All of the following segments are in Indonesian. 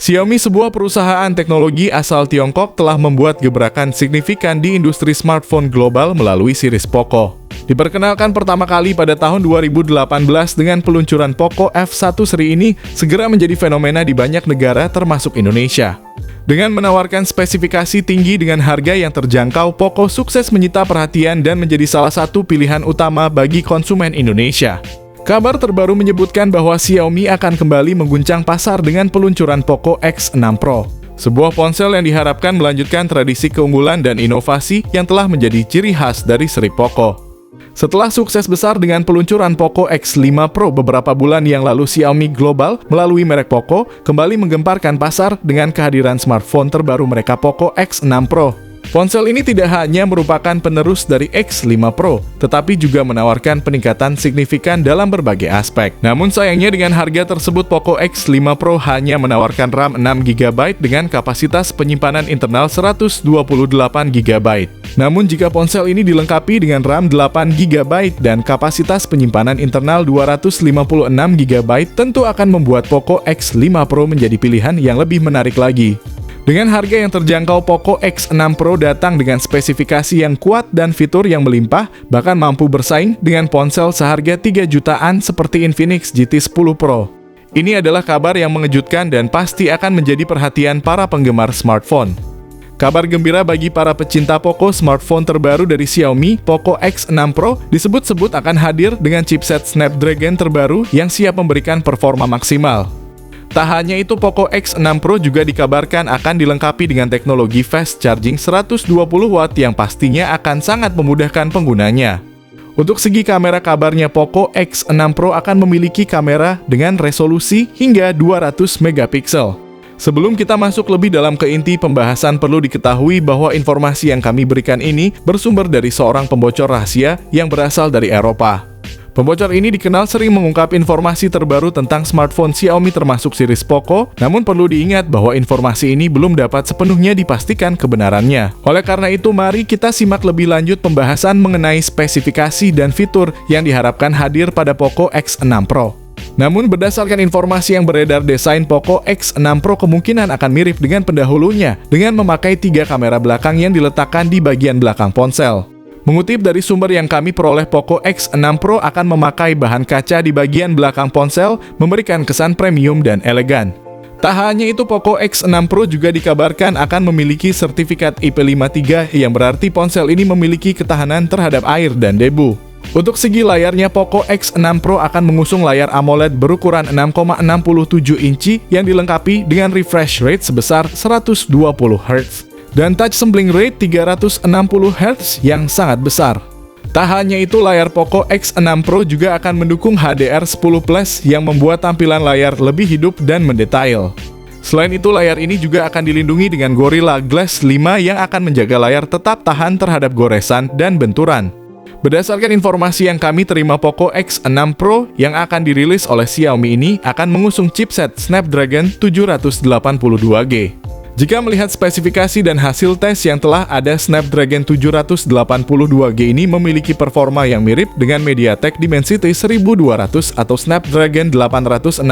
Xiaomi, sebuah perusahaan teknologi asal Tiongkok, telah membuat gebrakan signifikan di industri smartphone global melalui series Poco. Diperkenalkan pertama kali pada tahun 2018 dengan peluncuran Poco F1 seri ini segera menjadi fenomena di banyak negara termasuk Indonesia. Dengan menawarkan spesifikasi tinggi dengan harga yang terjangkau, Poco sukses menyita perhatian dan menjadi salah satu pilihan utama bagi konsumen Indonesia. Kabar terbaru menyebutkan bahwa Xiaomi akan kembali mengguncang pasar dengan peluncuran Poco X6 Pro. Sebuah ponsel yang diharapkan melanjutkan tradisi keunggulan dan inovasi yang telah menjadi ciri khas dari seri Poco. Setelah sukses besar dengan peluncuran Poco X5 Pro beberapa bulan yang lalu, Xiaomi Global melalui merek Poco kembali menggemparkan pasar dengan kehadiran smartphone terbaru mereka, Poco X6 Pro. Ponsel ini tidak hanya merupakan penerus dari X5 Pro, tetapi juga menawarkan peningkatan signifikan dalam berbagai aspek. Namun sayangnya dengan harga tersebut, Poco X5 Pro hanya menawarkan RAM 6GB dengan kapasitas penyimpanan internal 128GB. Namun jika ponsel ini dilengkapi dengan RAM 8GB dan kapasitas penyimpanan internal 256GB, tentu akan membuat Poco X5 Pro menjadi pilihan yang lebih menarik lagi. Dengan harga yang terjangkau, Poco X6 Pro datang dengan spesifikasi yang kuat dan fitur yang melimpah, bahkan mampu bersaing dengan ponsel seharga 3 jutaan seperti Infinix GT10 Pro. Ini adalah kabar yang mengejutkan dan pasti akan menjadi perhatian para penggemar smartphone. Kabar gembira bagi para pecinta Poco, smartphone terbaru dari Xiaomi, Poco X6 Pro, disebut-sebut akan hadir dengan chipset Snapdragon terbaru yang siap memberikan performa maksimal. Tak hanya itu, Poco X6 Pro juga dikabarkan akan dilengkapi dengan teknologi fast charging 120 Watt yang pastinya akan sangat memudahkan penggunanya. Untuk segi kamera, kabarnya Poco X6 Pro akan memiliki kamera dengan resolusi hingga 200 megapiksel. Sebelum kita masuk lebih dalam ke inti pembahasan, perlu diketahui bahwa informasi yang kami berikan ini bersumber dari seorang pembocor rahasia yang berasal dari Eropa. Pembocor ini dikenal sering mengungkap informasi terbaru tentang smartphone Xiaomi termasuk series Poco, namun perlu diingat bahwa informasi ini belum dapat sepenuhnya dipastikan kebenarannya. Oleh karena itu, mari kita simak lebih lanjut pembahasan mengenai spesifikasi dan fitur yang diharapkan hadir pada Poco X6 Pro. Namun berdasarkan informasi yang beredar, desain Poco X6 Pro kemungkinan akan mirip dengan pendahulunya dengan memakai 3 kamera belakang yang diletakkan di bagian belakang ponsel. Mengutip dari sumber yang kami peroleh, Poco X6 Pro akan memakai bahan kaca di bagian belakang ponsel, memberikan kesan premium dan elegan. Tak hanya itu, Poco X6 Pro juga dikabarkan akan memiliki sertifikat IP53 yang berarti ponsel ini memiliki ketahanan terhadap air dan debu. Untuk segi layarnya, Poco X6 Pro akan mengusung layar AMOLED berukuran 6,67 inci yang dilengkapi dengan refresh rate sebesar 120 Hz. Dan touch sampling rate 360 Hz yang sangat besar. Tak hanya itu, layar Poco X6 Pro juga akan mendukung HDR10 Plus yang membuat tampilan layar lebih hidup dan mendetail. Selain itu, layar ini juga akan dilindungi dengan Gorilla Glass 5 yang akan menjaga layar tetap tahan terhadap goresan dan benturan. Berdasarkan informasi yang kami terima, Poco X6 Pro yang akan dirilis oleh Xiaomi ini akan mengusung chipset Snapdragon 782G. Jika melihat spesifikasi dan hasil tes yang telah ada, Snapdragon 782G ini memiliki performa yang mirip dengan MediaTek Dimensity 1200 atau Snapdragon 860.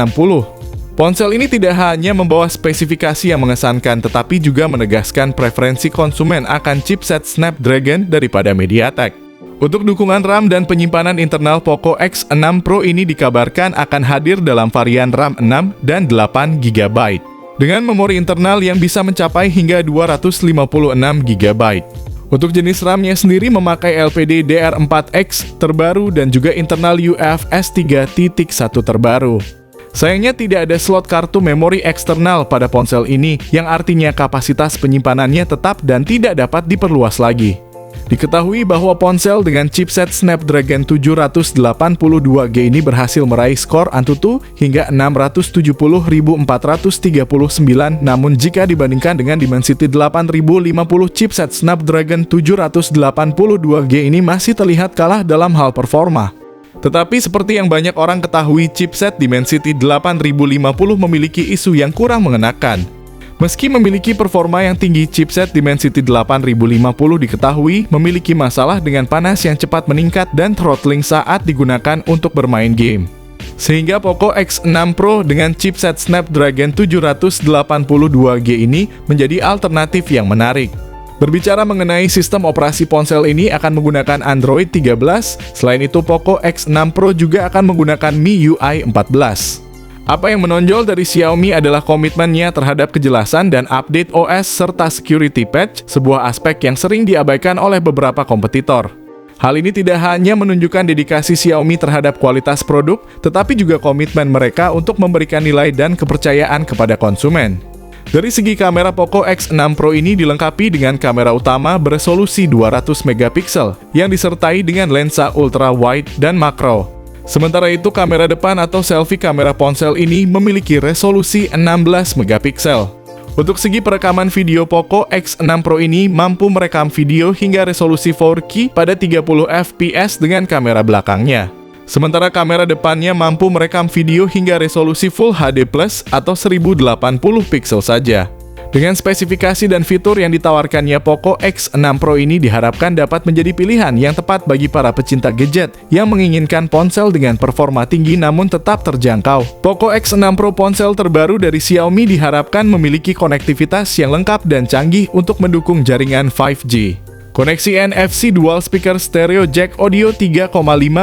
Ponsel ini tidak hanya membawa spesifikasi yang mengesankan, tetapi juga menegaskan preferensi konsumen akan chipset Snapdragon daripada MediaTek. Untuk dukungan RAM dan penyimpanan internal, Poco X6 Pro ini dikabarkan akan hadir dalam varian RAM 6 dan 8GB. Dengan memori internal yang bisa mencapai hingga 256GB. Untuk jenis RAM-nya sendiri memakai LPDDR4X terbaru dan juga internal UFS 3.1 terbaru. Sayangnya tidak ada slot kartu memori eksternal pada ponsel ini, yang artinya kapasitas penyimpanannya tetap dan tidak dapat diperluas lagi. Diketahui bahwa ponsel dengan chipset Snapdragon 782G ini berhasil meraih skor AnTuTu hingga 670.439, namun jika dibandingkan dengan Dimensity 8050, chipset Snapdragon 782G ini masih terlihat kalah dalam hal performa. Tetapi seperti yang banyak orang ketahui, chipset Dimensity 8050 memiliki isu yang kurang mengenakan. Meski memiliki performa yang tinggi, chipset Dimensity 8050 diketahui memiliki masalah dengan panas yang cepat meningkat dan throttling saat digunakan untuk bermain game. Sehingga Poco X6 Pro dengan chipset Snapdragon 782G ini menjadi alternatif yang menarik. Berbicara mengenai sistem operasi ponsel ini akan menggunakan Android 13, selain itu Poco X6 Pro juga akan menggunakan MIUI 14. Apa yang menonjol dari Xiaomi adalah komitmennya terhadap kejelasan dan update OS serta security patch, sebuah aspek yang sering diabaikan oleh beberapa kompetitor. Hal ini tidak hanya menunjukkan dedikasi Xiaomi terhadap kualitas produk, tetapi juga komitmen mereka untuk memberikan nilai dan kepercayaan kepada konsumen. Dari segi kamera, Poco X6 Pro ini dilengkapi dengan kamera utama beresolusi 200 megapiksel yang disertai dengan lensa ultra wide dan makro. Sementara itu, kamera depan atau selfie kamera ponsel ini memiliki resolusi 16 megapiksel. Untuk segi perekaman video, Poco X6 Pro ini mampu merekam video hingga resolusi 4K pada 30 fps dengan kamera belakangnya. Sementara kamera depannya mampu merekam video hingga resolusi Full HD Plus atau 1080 piksel saja. Dengan spesifikasi dan fitur yang ditawarkannya, Poco X6 Pro ini diharapkan dapat menjadi pilihan yang tepat bagi para pecinta gadget yang menginginkan ponsel dengan performa tinggi namun tetap terjangkau. Poco X6 Pro, ponsel terbaru dari Xiaomi, diharapkan memiliki konektivitas yang lengkap dan canggih untuk mendukung jaringan 5G. Koneksi NFC Dual Speaker Stereo Jack Audio 3,5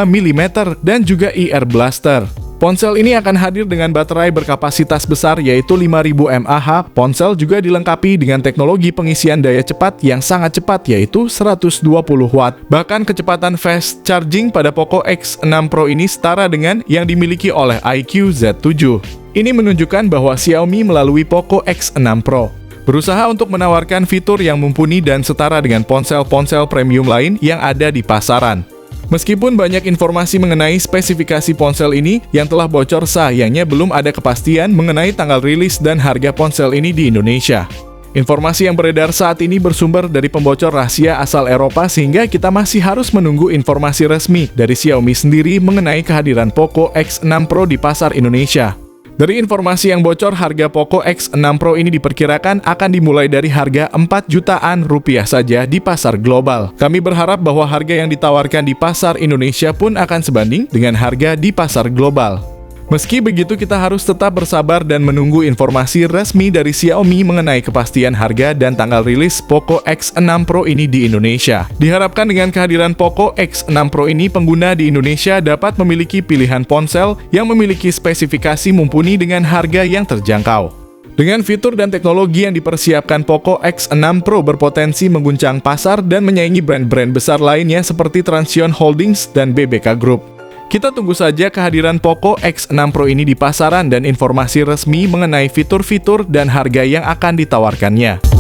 mm dan juga IR Blaster. Ponsel ini akan hadir dengan baterai berkapasitas besar yaitu 5000 mAh. Ponsel juga dilengkapi dengan teknologi pengisian daya cepat yang sangat cepat yaitu 120 watt. Bahkan kecepatan fast charging pada Poco X6 Pro ini setara dengan yang dimiliki oleh iQOO Z7. Ini menunjukkan bahwa Xiaomi melalui Poco X6 Pro berusaha untuk menawarkan fitur yang mumpuni dan setara dengan ponsel-ponsel premium lain yang ada di pasaran. Meskipun banyak informasi mengenai spesifikasi ponsel ini yang telah bocor, sayangnya belum ada kepastian mengenai tanggal rilis dan harga ponsel ini di Indonesia. Informasi yang beredar saat ini bersumber dari pembocor rahasia asal Eropa, sehingga kita masih harus menunggu informasi resmi dari Xiaomi sendiri mengenai kehadiran Poco X6 Pro di pasar Indonesia. Dari informasi yang bocor, harga Poco X6 Pro ini diperkirakan akan dimulai dari harga 4 jutaan rupiah saja di pasar global. Kami berharap bahwa harga yang ditawarkan di pasar Indonesia pun akan sebanding dengan harga di pasar global. Meski begitu, kita harus tetap bersabar dan menunggu informasi resmi dari Xiaomi mengenai kepastian harga dan tanggal rilis Poco X6 Pro ini di Indonesia. Diharapkan dengan kehadiran Poco X6 Pro ini, pengguna di Indonesia dapat memiliki pilihan ponsel yang memiliki spesifikasi mumpuni dengan harga yang terjangkau. Dengan fitur dan teknologi yang dipersiapkan, Poco X6 Pro berpotensi mengguncang pasar dan menyaingi brand-brand besar lainnya seperti Transsion Holdings dan BBK Group. Kita tunggu saja kehadiran Poco X6 Pro ini di pasaran dan informasi resmi mengenai fitur-fitur dan harga yang akan ditawarkannya.